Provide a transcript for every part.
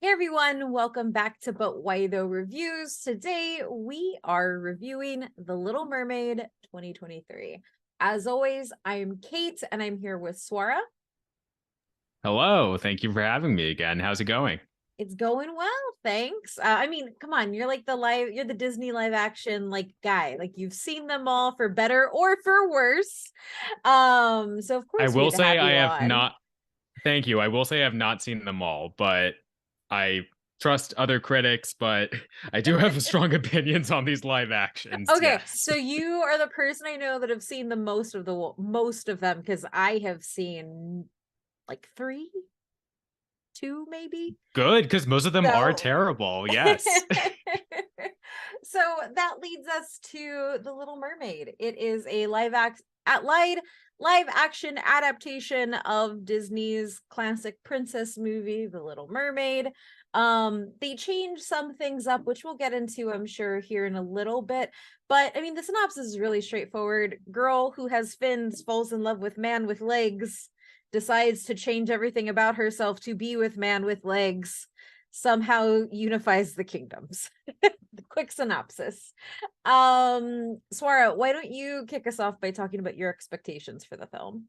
Hey everyone, welcome back to But Why Though Reviews. Today we are reviewing The Little Mermaid 2023. As always, I'm Kate and I'm here with Swara. Hello, thank you for having me again. How's it going? It's going well, thanks. Come on, you're the Disney live action guy. Like you've seen them all for better or for worse. So of I course we will had to say have I you have on. not, thank you. I will say I have not seen them all, but I trust other critics, but I do have strong opinions on these live actions. Okay, Yes. so you are the person I know that have seen the most of them because I have seen like three, two maybe. Good, because most of them are So terrible. so Yes. that leads us to The Little Mermaid. It is a live action adaptation of Disney's classic princess movie, The Little Mermaid. They changed some things up, which we'll get into, I'm sure, here in a little bit. But I mean, the synopsis is really straightforward. Girl who has fins falls in love with man with legs, decides to change everything about herself to be with man with legs, somehow unifies the kingdoms. The quick synopsis. Swara, why don't you kick us off by talking about your expectations for the film?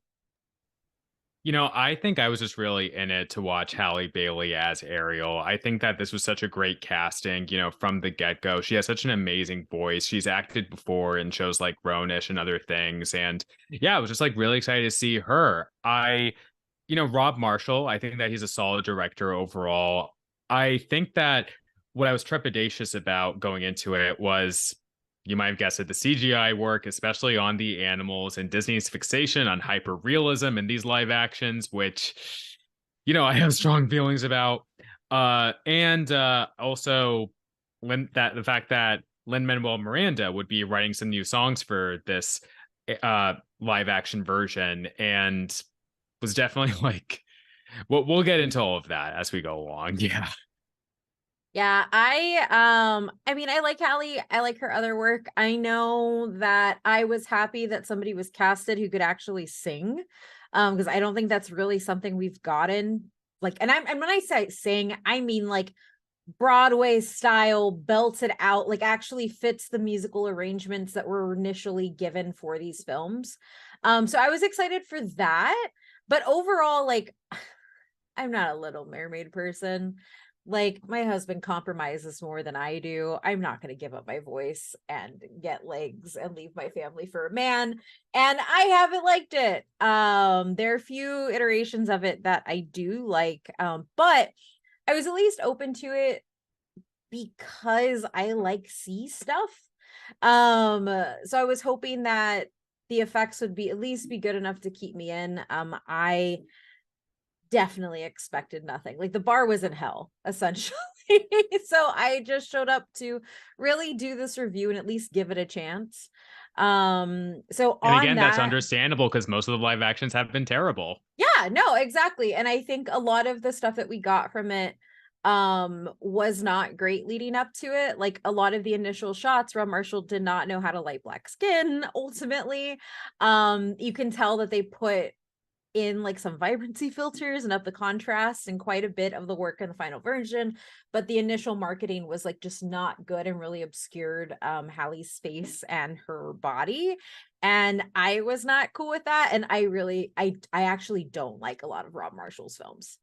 I think I was just really in it to watch Halle Bailey as Ariel. I think that this was such a great casting, from the get-go. She has such an amazing voice. She's acted before in shows like Grownish and other things. And yeah, I was just like really excited to see her. Rob Marshall, I think that he's a solid director overall. I think that what I was trepidatious about going into it was, you might have guessed it, the CGI work, especially on the animals and Disney's fixation on hyper realism in these live actions, which, I have strong feelings about. And also the fact that Lin-Manuel Miranda would be writing some new songs for this live action version, and was definitely like, we'll get into all of that as we go along. Yeah. Yeah, I mean I like Hallie. I like her other work. I know that I was happy that somebody was casted who could actually sing. Because I don't think that's really something we've gotten. And when I say sing, I mean like Broadway style, belted out, like actually fits the musical arrangements that were initially given for these films. So I was excited for that. But overall, like I'm not a Little Mermaid person. Like my husband compromises more than I do. I'm not going to give up my voice and get legs and leave my family for a man. And I haven't liked it. There are a few iterations of it that I do like. But I was at least open to it because I like sea stuff. So I was hoping that the effects would be at least be good enough to keep me in. I definitely expected nothing. Like the bar was in hell, essentially. So I just showed up to really do this review and at least give it a chance. So And on again, that's that, understandable because most of the live actions have been terrible. yeah, no, exactly. And I think a lot of the stuff that we got from it was not great leading up to it. Like a lot of the initial shots, Rob Marshall did not know how to light black skin ultimately. You can tell that they put in like some vibrancy filters and up the contrast and quite a bit of the work in the final version, but the initial marketing was like just not good and really obscured Hallie's face and her body, and I was not cool with that. And I actually don't like a lot of Rob Marshall's films.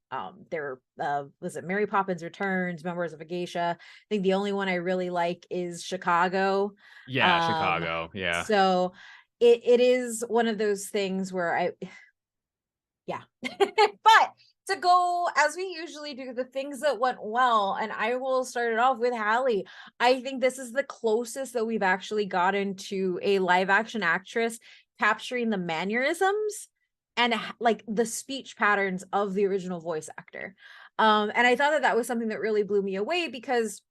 There was it Mary Poppins Returns, Memoirs of a Geisha. I think the only one I really like is Chicago. Yeah, um Chicago. Yeah. so it is one of those things where I yeah. But to go as we usually do, the things that went well, and I will start it off with Hallie. I think this is the closest that we've actually gotten to a live action actress capturing the mannerisms and like the speech patterns of the original voice actor. And I thought that that was something that really blew me away because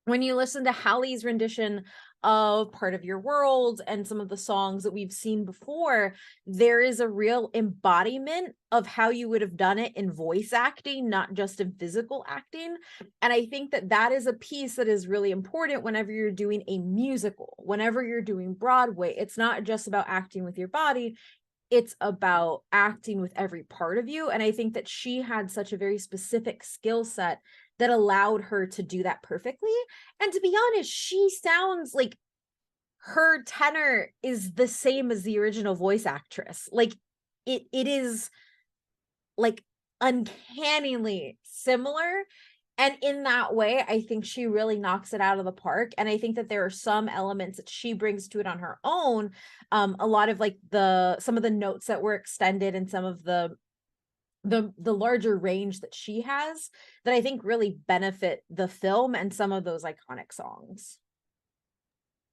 when you listen to Hallie's rendition of Part of Your World and some of the songs that we've seen before, there is a real embodiment of how you would have done it in voice acting, not just in physical acting. And I think that that is a piece that is really important whenever you're doing a musical, whenever you're doing Broadway. It's not just about acting with your body, it's about acting with every part of you, and I think that she had such a very specific skill set that allowed her to do that perfectly, and to be honest, she sounds like her tenor is the same as the original voice actress. Like, it is, like, uncannily similar, and in that way, I think she really knocks it out of the park, and I think that there are some elements that she brings to it on her own, a lot of, like, the some of the notes that were extended and some of the larger range that she has that I think really benefit the film and some of those iconic songs.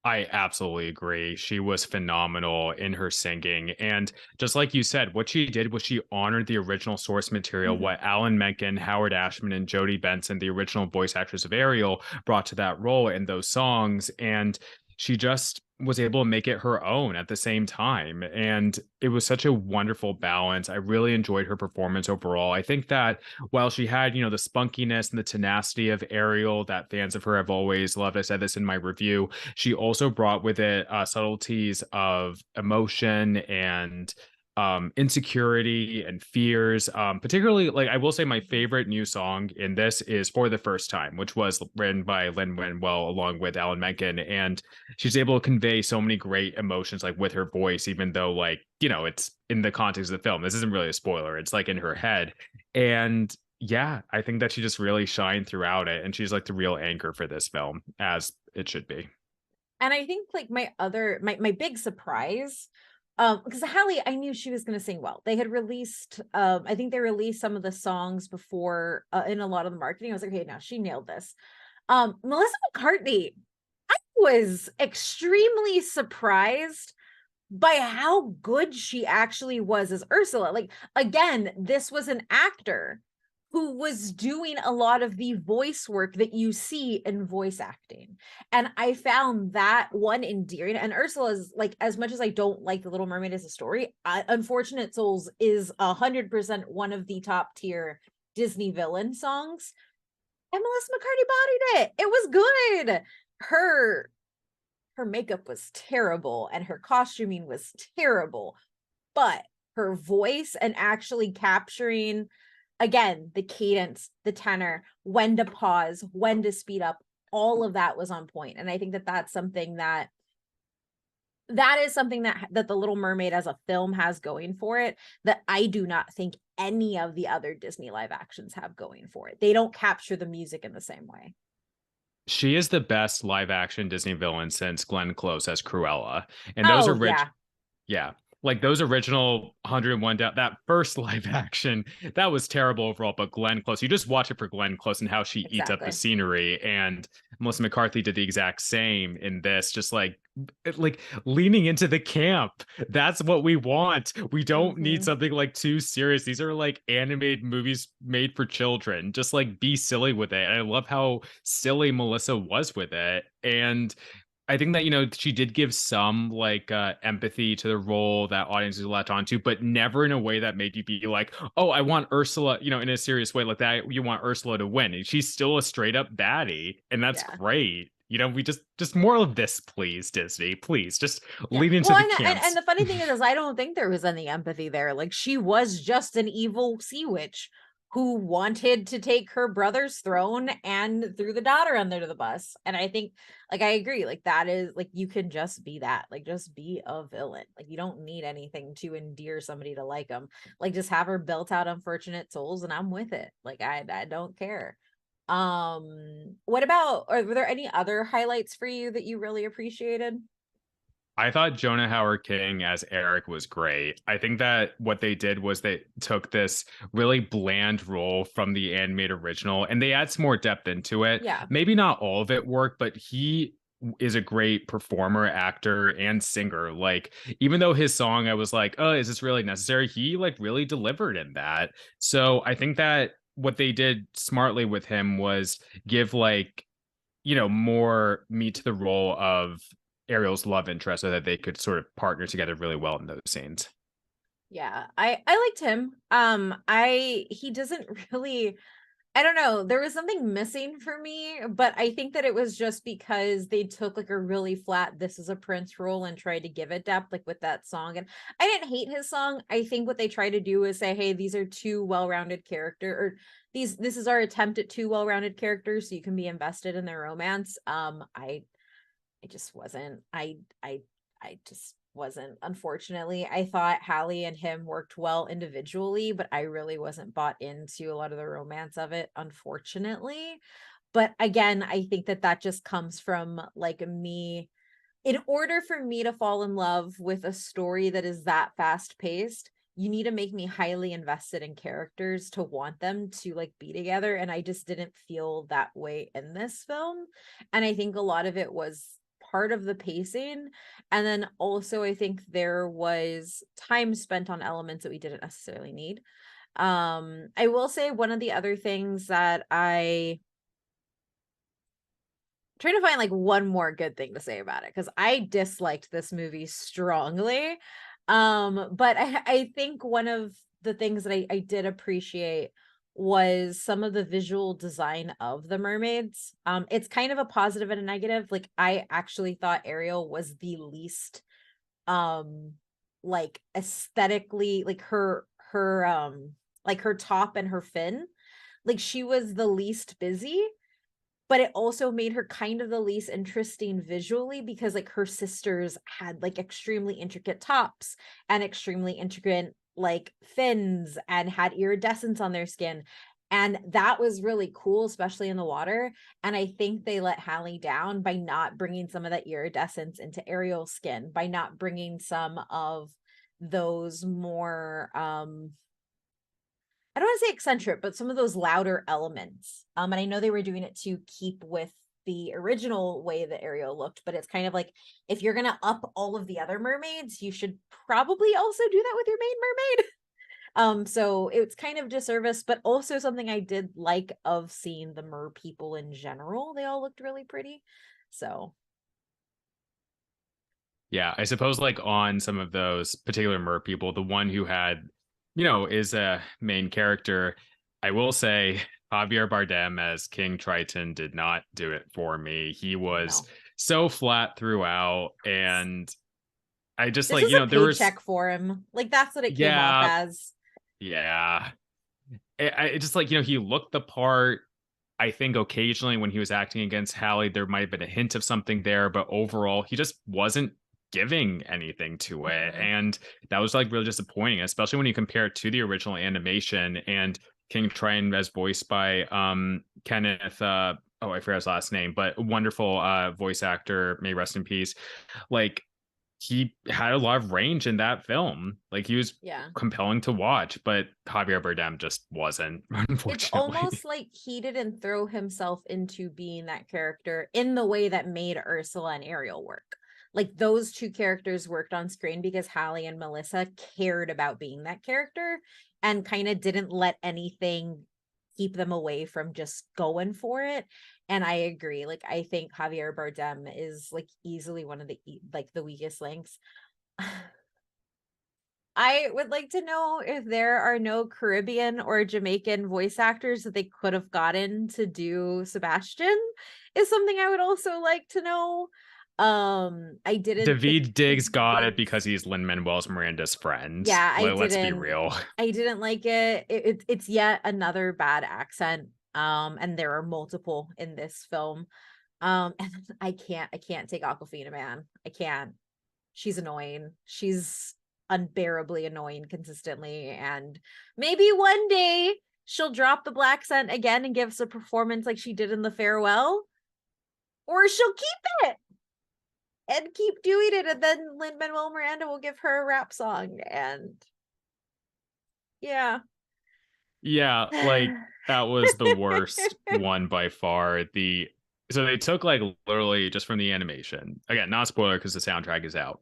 I absolutely agree. She was phenomenal in her singing. And just like you said, what she did was she honored the original source material, Mhm. what Alan Menken, Howard Ashman, and Jodie Benson, the original voice actress of Ariel, brought to that role in those songs. And she just was able to make it her own at the same time. And it was such a wonderful balance. I really enjoyed her performance overall. I think that while she had, the spunkiness and the tenacity of Ariel that fans of her have always loved, I said this in my review, she also brought with it subtleties of emotion and insecurity and fears. Particularly, like I will say, my Mhm. favorite new song in this is "For the First Time," which was written by Lin-Manuel along with Alan Menken, and she's able to convey so many great emotions, like with her voice, even though, like, it's in the context of the film. This isn't really a spoiler; it's like in her head, and yeah, I think that she just really shined throughout it, and she's like the real anchor for this film, as it should be. And I think, like, my big surprise, because Halle, I knew she was gonna sing well. They had released, I think they released some of the songs before, in a lot of the marketing. I was like, "Okay, now she nailed this." Melissa McCartney, I was extremely surprised by how good she actually was as Ursula. Like, again, this was an actor who was doing a lot of the voice work that you see in voice acting. And I found that one endearing. And Ursula is, like, as much as I don't like The Little Mermaid as a story, Unfortunate Souls is 100% one of the top tier Disney villain songs. And Melissa McCarthy bodied it. It was good. Her her makeup was terrible and her costuming was terrible, but her voice and actually capturing, again, the cadence, the tenor, when to pause, when to speed up, all of that was on point. And I think that that's something that is something that The Little Mermaid as a film has going for it that I do not think any of the other Disney live actions have going for it. They don't capture the music in the same way. She is the best live action Disney villain since Glenn Close as Cruella. And those Oh, are yeah. yeah. Like those original 101 down that first live action, that was terrible overall. But Glenn Close, you just watch it for Glenn Close and how she eats up the Exactly. scenery. And Melissa McCarthy did the exact same in this, just like leaning into the camp. That's what we want. We don't need Mhm. something like too serious. These are like animated movies made for children. Just like be silly with it. And I love how silly Melissa was with it. And I think that, she did give some like empathy to the role that audiences latch onto, but never in a way that made you be like, oh, I want Ursula, in a serious way like that. You want Ursula to win. And she's still a straight up baddie, and that's Yeah. great. We just more of this, please, Disney. Please just Yeah. lean into Well, the and camps. the funny thing is I don't think there was any empathy there. Like, she was just an evil sea witch who wanted to take her brother's throne and threw the daughter under the bus. And I think, like, I agree. Like, that is, like, you can just be that. Like, just be a villain. Like, you don't need anything to endear somebody to like them. Like, just have her belt out Unfortunate Souls and I'm with it. Like, I don't care. What about, or were there any other highlights for you that you really appreciated? I thought Jonah Howard King as Eric was great. I think that what they did was they took this really bland role from the animated original and they add some more depth into it. Yeah. Maybe not all of it worked, but he is a great performer, actor, and singer. Like, even though his song, I was like, oh, is this really necessary? He like really delivered in that. So I think that what they did smartly with him was give like more meat to the role of Ariel's love interest so that they could sort of partner together really well in those scenes. Yeah. I liked him. I he doesn't really, I don't know, there was something missing for me, but I think that it was just because they took like a really flat "this is a Prince" role and tried to give it depth, like with that song. And I didn't hate his song. I think what they tried to do is say, hey, these are two well-rounded character, or this is our attempt at two well-rounded characters, so you can be invested in their romance. I just wasn't. I just wasn't. Unfortunately, I thought Hallie and him worked well individually, but I really wasn't bought into a lot of the romance of it, unfortunately. But again, I think that that just comes from like me. In order for me to fall in love with a story that is that fast paced, you need to make me highly invested in characters to want them to like be together. And I just didn't feel that way in this film. And I think a lot of it was part of the pacing. And then also, I think there was time spent on elements that we didn't necessarily need. I will say one of the other things that I trying to find like one more good thing to say about it because I disliked this movie strongly. But I think one of the things that I did appreciate was some of the visual design of the mermaids. It's kind of a positive and a negative. Like I actually thought Ariel was the least like aesthetically like her top and her fin. Like she was the least busy, but it also made her kind of the least interesting visually because like her sisters had like extremely intricate tops and extremely intricate like fins and had iridescence on their skin. And that was really cool, especially in the water. And I think they let Hallie down by not bringing some of that iridescence into Ariel's skin, by not bringing some of those more I don't want to say eccentric, but some of those louder elements. And I know they were doing it to keep with the original way that Ariel looked, but it's kind of like if you're gonna up all of the other mermaids, you should probably also do that with your main mermaid. So it's kind of disservice, but also something I did like of seeing the mer people in general. They all looked really pretty. So Yeah, I suppose like on some of those particular mer people, the one who had, is a main character, I will say Javier Bardem as King Triton did not do it for me. He was no. so flat throughout, and I just This like, is a there was, paycheck for him. Like that's what it came off yeah, as. yeah. I just like, he looked the part. I think occasionally when he was acting against Hallie, there might have been a hint of something there, but overall, he just wasn't giving anything to it. Mhm. And that was like really disappointing, especially when you compare it to the original animation and King Triton as voiced by Kenneth oh, I forgot his last name, but wonderful voice actor, may rest in peace. Like he had a lot of range in that film. Like he was Yeah. compelling to watch, but Javier Bardem just wasn't, It's unfortunately. almost like he didn't throw himself into being that character in the way that made Ursula and Ariel work. Like those two characters worked on screen because Hallie and Melissa cared about being that character and kind of didn't let anything keep them away from just going for it. And I agree. Like I think Javier Bardem is like easily one of the like the weakest links. I would like to know if there are no Caribbean or Jamaican voice actors that they could have gotten to do Sebastian is something I would also like to know. I didn't think David Diggs got it because Diggs. he's Lin-Manuel Miranda's friend. Yeah, Let's be real. I didn't like it. It's yet another bad accent. And there are multiple in this film. And I can't take Aquafina, man. I can't. She's annoying. She's unbearably annoying consistently. And maybe one day she'll drop the black scent again and give us a performance like she did in the farewell. Or she'll keep it and keep doing it. And then Lin Manuel Miranda will give her a rap song. And yeah. Yeah, like that was the worst one by far. So they took like literally just from the animation. Again, not spoiler because the soundtrack is out.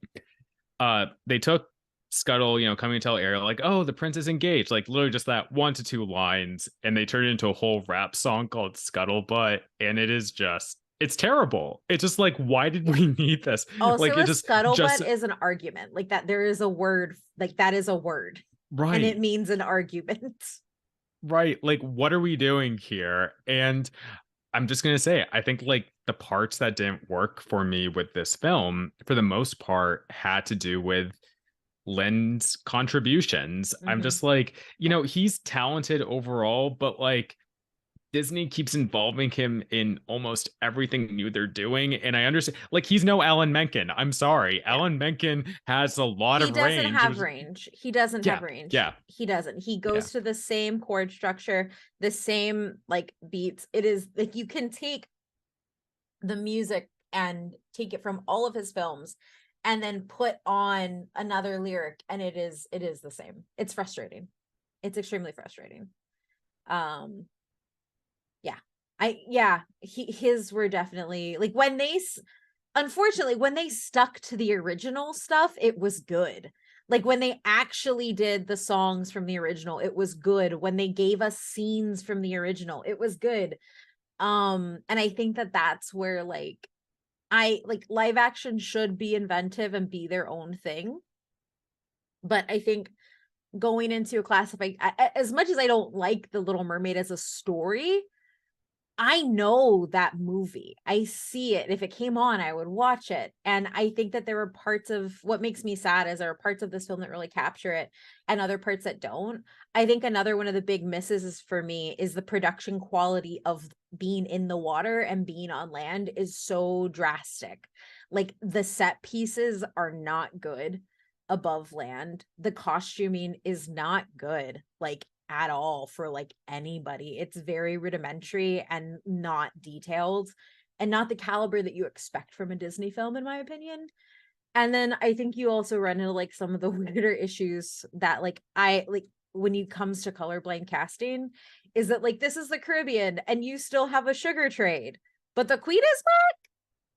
They took Scuttle, coming to tell Ariel, like, oh, the prince is engaged, like literally just that 1 to 2 lines, and they turned it into a whole rap song called Scuttlebutt, and it is just it's terrible. It's just like, why did Yeah. we need this? Also, Like a it just scuttlebutt is an argument. Like that, there is a word, like that is a word, and right. it means an argument. Right. Like, what are we doing here? And I'm just gonna say, I think like the parts that didn't work for me with this film, for the most part, had to do with Lynn's contributions. I'm Mhm. just like, he's talented overall, but like Disney keeps involving him in almost everything new they're doing. And I understand, like, he's no Alan Menken. I'm sorry. Yeah. Alan Menken has a lot He of doesn't range. have range. He doesn't have Yeah. range. Yeah. He doesn't. He Yeah. goes to the same chord structure, the same like beats. It is like you can take the music and take it from all of his films and then put on another lyric and it is the same. It's frustrating. It's extremely frustrating. Um yeah. His were definitely like when unfortunately, when they stuck to the original stuff, it was good. Like when they actually did the songs from the original, it was good. When they gave us scenes from the original, it was good. And I think that that's where like I like live action should be inventive and be their own thing. But I think going into a classified, as much as I don't like The Little Mermaid as a story, I know that movie. I see it. If it came on, I would watch it. And I think that there were parts of what makes me sad is there are parts of this film that really capture it and other parts that don't. I think another one of the big misses is for me is the production quality of being in the water and being on land is so drastic. Like the set pieces are not good above land. The costuming is not good. Like at all for like anybody. It's very rudimentary and not detailed and not the caliber that you expect from a Disney film, in my opinion. And then I think you also run into like some of the weirder issues that like I like when it comes to colorblind casting is that like this is the Caribbean and you still have a sugar trade, but the queen is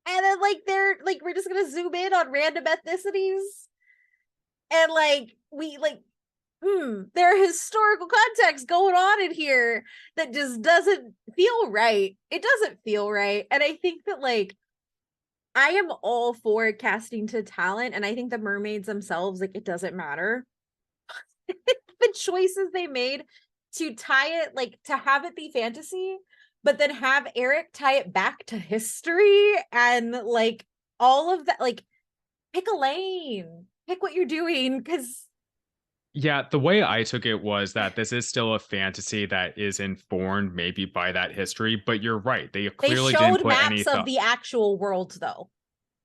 black. And then like they're like we're just gonna zoom in on random ethnicities and like we like there are historical context going on in here that just doesn't feel right. It doesn't feel right. And I think that like I am all for casting to talent and I think the mermaids themselves like it doesn't matter. The choices they made to tie it like to have it be fantasy but then have Eric tie it back to history and like all of that like pick a lane. Pick what you're doing cuz Yeah, the way I took it was that this is still a fantasy that is informed maybe by that history, but you're right. They they clearly didn't showed put any maps of thought. the actual world though.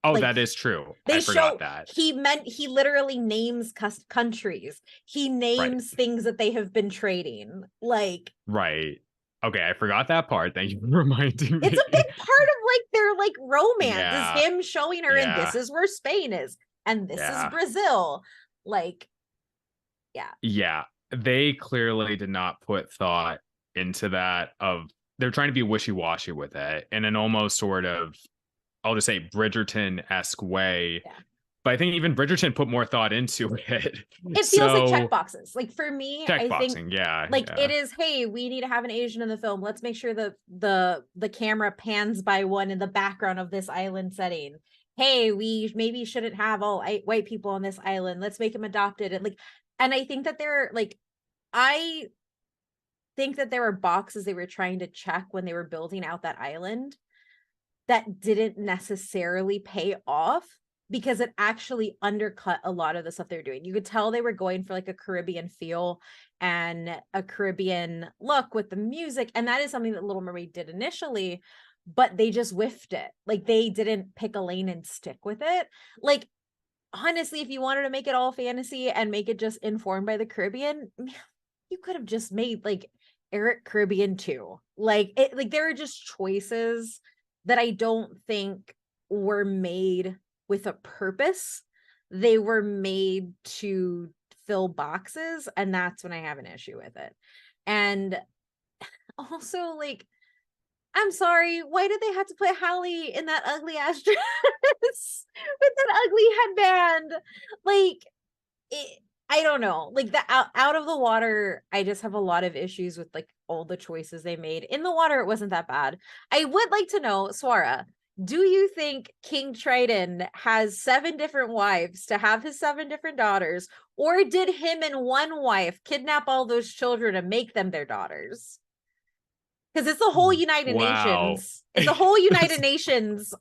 Oh, Like that is true. I they forgot show that. he literally names countries. He Right. names things that they have been trading. Like Right. Okay, I forgot that part. Thank you for reminding it's me. a big part of like their like romance is Yeah. him showing her and this Yeah. is where Spain is and this is Yeah. Brazil. Like yeah. Yeah. They clearly did not put thought into that of they're trying to be wishy-washy with it in an almost sort of, I'll just say Bridgerton-esque way. Yeah. But I think even Bridgerton put more thought into it. It feels like check So boxes. Like for me, I think checkboxing, yeah, like it yeah. is, hey, we need to have an Asian in the film. Let's make sure the camera pans by one in the background of this island setting. Hey, we maybe shouldn't have all white people on this island. Let's make them adopted. And like, and I think that they're like, I think that there were boxes they were trying to check when they were building out that island that didn't necessarily pay off because it actually undercut a lot of the stuff they were doing. You could tell they were going for like a Caribbean feel and a Caribbean look with the music. And that is something that Little Mermaid did initially, but they just whiffed it. Like they didn't pick a lane and stick with it. Like, honestly, if you wanted to make it all fantasy and make it just informed by the Caribbean, you could have just made like Eric Caribbean too. Like it like there are just choices that I don't think were made with a purpose. They were made to fill boxes, and that's when I have an issue with it. And also, like, I'm sorry, why did they have to put Hallie in that ugly ass dress with that ugly headband? Like, I don't know. Like the out of the water, I just have a lot of issues with like all the choices they made. In the water, it wasn't that bad. I would like to know, Swara, Do you think King Triton has 7 different wives to have his 7 different daughters, or did him and one wife kidnap all those children and make them their daughters? Because it's the whole United Wow. Nations. It's a whole United It's- Nations.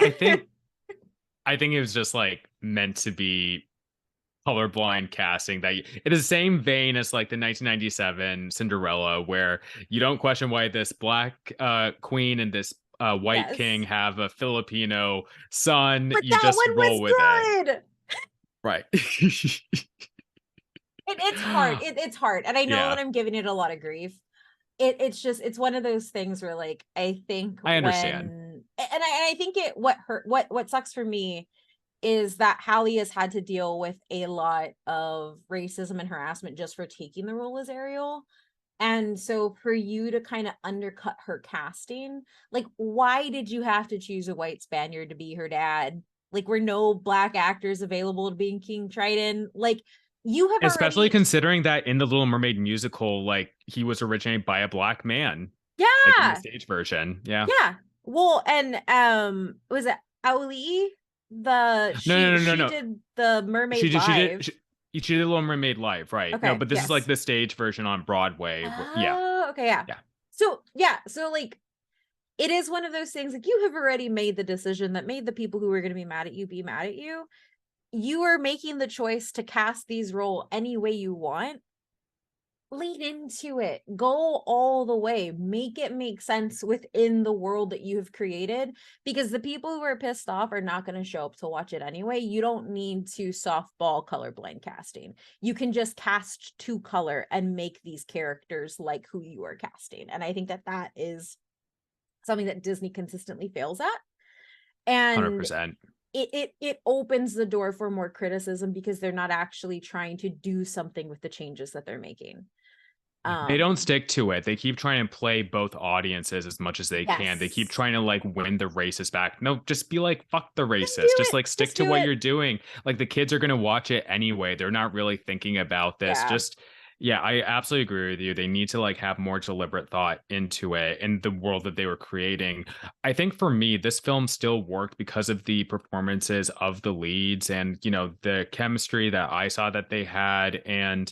I think I think it was just like meant to be colorblind casting that it is the same vein as like the 1997 Cinderella, where you don't question why this black queen and this white king Yes. have a Filipino son. But You that just one roll was with it. good. Right. It's hard. It's hard. And I know that Yeah, I'm giving it a lot of grief. It's just it's one of those things where like I think I understand. I think it what hurt what sucks for me is that Hallie has had to deal with a lot of racism and harassment just for taking the role as Ariel. And so for you to kind of undercut her casting, like why did you have to choose a white Spaniard to be her dad? Like were no black actors available to being King Triton? Like you have Especially already considering that in the Little Mermaid musical, like he was originated by a black man, like in the yeah, stage version. Yeah. yeah. Well, and was it Ali? The No, no, no, no, she no. did the She Mermaid did. She did. Live. She did Little Mermaid live, right? No, Okay, but this is like yes. the stage version on Broadway. Yeah, Oh, okay, yeah. yeah, So yeah, so like it is one of those things like you have already made the decision that made the people who are going to be mad at you be mad at you. You are making the choice to cast these role any way you want. Lean into it. Go all the way. Make it make sense within the world that you have created because the people who are pissed off are not going to show up to watch it anyway. You don't need to softball colorblind casting. You can just cast to color and make these characters like who you are casting. And I think that that is something that Disney consistently fails at. hundred And percent. it opens the door for more criticism because they're not actually trying to do something with the changes that they're making. They don't Um, stick to it. They keep trying to play both audiences as much as they can. They keep yes. trying to like win the racist back. No, just be like, fuck the Just do racist. Just it. like stick Just to do what it. you're doing. Like the kids are gonna watch it anyway. They're not really thinking about this. Yeah. Just yeah, I absolutely agree with you. They need to like have more deliberate thought into it and the world that they were creating. I think for me, this film still worked because of the performances of the leads and the chemistry that I saw that they had. And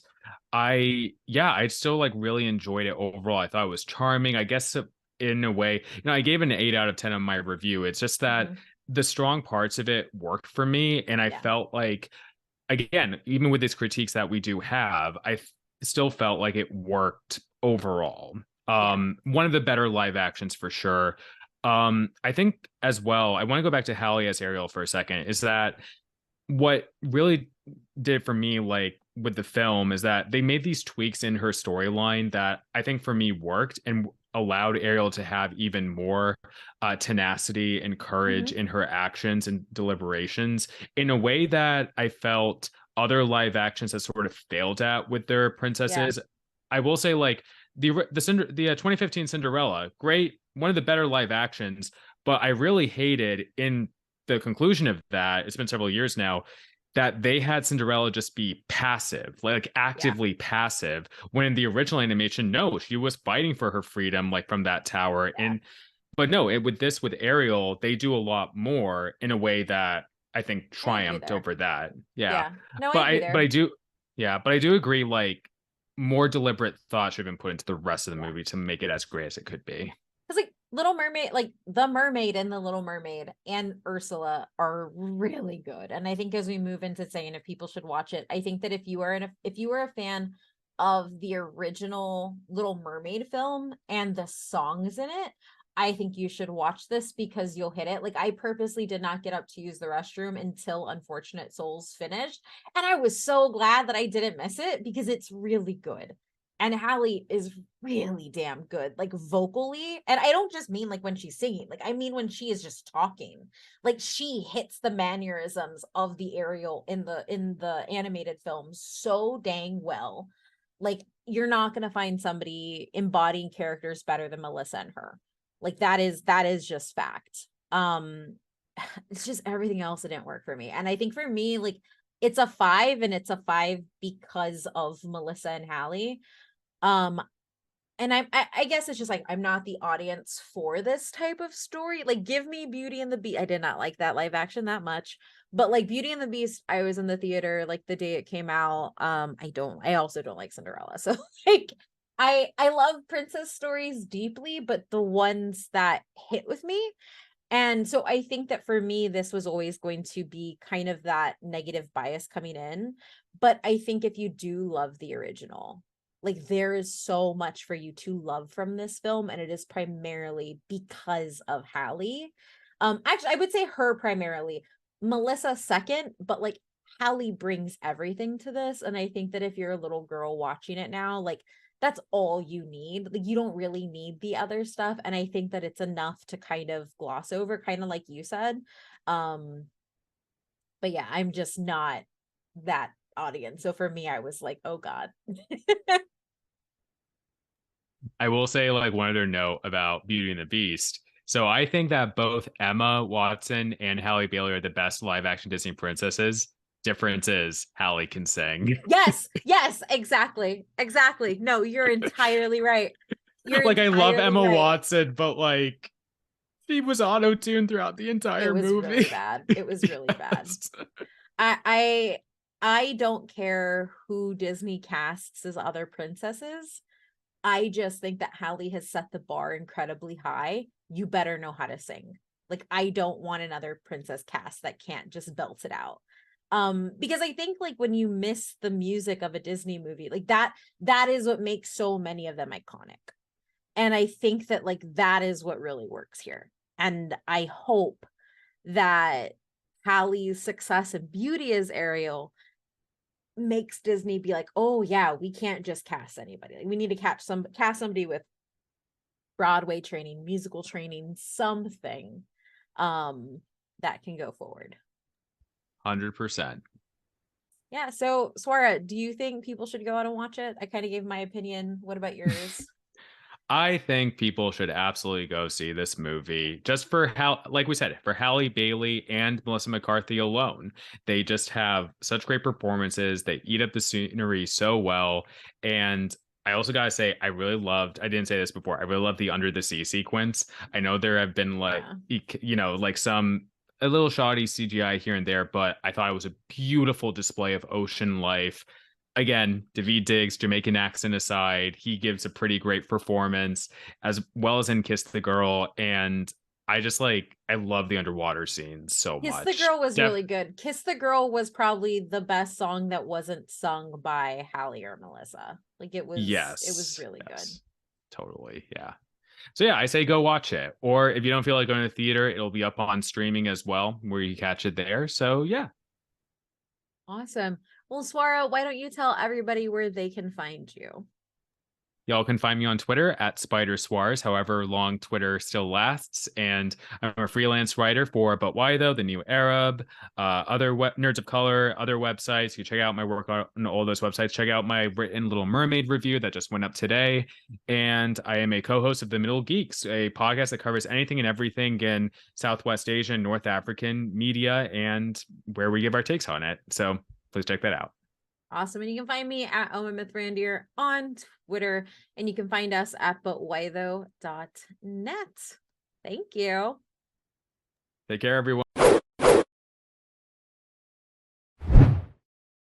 yeah, I still like really enjoyed it overall. I thought it was charming. I guess in a way, I gave it an 8 out of 10 on my review. It's just that Mhm. the strong parts of it worked for me. And I Yeah. felt like, again, even with these critiques that we do have, still felt like it worked overall. Yeah. One of the better live actions for sure. I think as well, I want to go back to Hallie as Ariel for a second, is that what really did for me, like with the film, is that they made these tweaks in her storyline that I think for me worked and allowed Ariel to have even more tenacity and courage Mhm. in her actions and deliberations in a way that I felt other live actions have sort of failed at with their Yeah. princesses. I will say, like the 2015 Cinderella, great, one of the better live actions, but I really hated in the conclusion of that, it's been several years now, that they had Cinderella just be passive, like Yeah. actively passive, when in the original animation, no, she was fighting for her freedom, like from that tower. Yeah. And but no, with Ariel, they do a lot more in a way that I think I agree triumphed there. over that. Yeah. Yeah. No, I But agree I there. do, yeah, but I do agree, like more deliberate thought should have been put into the rest of the Yeah. movie to make it as great as it could be. Because like Little Mermaid, like the Mermaid and the Little Mermaid and Ursula are really good. And I think as we move into saying if people should watch it, I think that if you are a fan of the original Little Mermaid film and the songs in it, I think you should watch this because you'll hit it. Like I purposely did not get up to use the restroom until Unfortunate Souls finished. And I was so glad that I didn't miss it because it's really good. And Hallie is really damn good, like vocally. And I don't just mean like when she's singing, like I mean when she is just talking. Like she hits the mannerisms of the Ariel in the animated film so dang well. Like you're not gonna find somebody embodying characters better than Melissa and her. Like that is just fact. It's just everything else that didn't work for me. And I think for me, like it's a 5 and it's a 5 because of Melissa and Hallie. Um, and I guess it's just like I'm not the audience for this type of story. Like, give me Beauty and the Beast. I did not like that live action that much, but like Beauty and the Beast, I was in the theater like the day it came out. I also don't like Cinderella. So like I love princess stories deeply, but the ones that hit with me. And so I think that for me, this was always going to be kind of that negative bias coming in. But I think if you do love the original, like there is so much for you to love from this film, and it is primarily because of Hallie. Actually, I would say her primarily, Melissa second, but like Hallie brings everything to this. And I think that if you're a little girl watching it now, like that's all you need. Like you don't really need the other stuff. And I think that it's enough to kind of gloss over, kind of like you said. Um, but yeah, I'm just not that audience. So for me, I was like, oh God. I will say like one other note about Beauty and the Beast. So I think that both Emma Watson and Halle Bailey are the best live action Disney princesses. Difference is Halle can sing. Yes, yes, exactly. Exactly. No, you're entirely right. You're Like I love entirely Emma right. Watson, but like she was auto-tuned throughout the It entire was really movie. bad. It was really bad. I I don't care who Disney casts as other princesses. I just think that Halle has set the bar incredibly high. You better know how to sing. Like I don't want another princess cast that can't just belt it out. Because I think like when you miss the music of a Disney movie, like that is what makes so many of them iconic. And I think that like that is what really works here. And I hope that Halle's success and Beauty as Ariel makes Disney be like, oh yeah, we can't just cast anybody. Like, we need to cast somebody with Broadway training, musical training, something that can go forward. 100%. Yeah. So Swara, do you think people should go out and watch it? I kind of gave my opinion. What about yours? I think people should absolutely go see this movie just for how, like we said, for Halle Bailey and Melissa McCarthy alone. They just have such great performances. They eat up the scenery so well. And I also got to say, I didn't say this before, I really love the under the sea sequence. I know there have been like, Yeah. like a little shoddy CGI here and there, but I thought it was a beautiful display of ocean life. Again, Daveed Diggs, Jamaican accent aside, he gives a pretty great performance, as well as in Kiss the Girl. And I love the underwater scenes so Kiss the much. Girl was really good. Kiss the Girl was probably the best song that wasn't sung by Halle or Melissa. Like it was Yes, really good. yes, totally. Yeah. So yeah, I say go watch it. Or if you don't feel like going to the theater, it'll be up on streaming as well, where you catch it there. So yeah. Awesome. Well, Swara, why don't you tell everybody where they can find you? Y'all can find me on Twitter at Spider Swars, however long Twitter still lasts. And I'm a freelance writer for But Why Though, The New Arab, other Nerds of Color, other websites. You check out my work on all those websites. Check out my written Little Mermaid review that just went up today. And I am a co host of The Middle Geeks, a podcast that covers anything and everything in Southwest Asian, North African media, and where we give our takes on it. So please check that out. Awesome. And you can find me at Owen Mythrandier on Twitter, and you can find us at butwhythough.net. Thank you. Take care, everyone.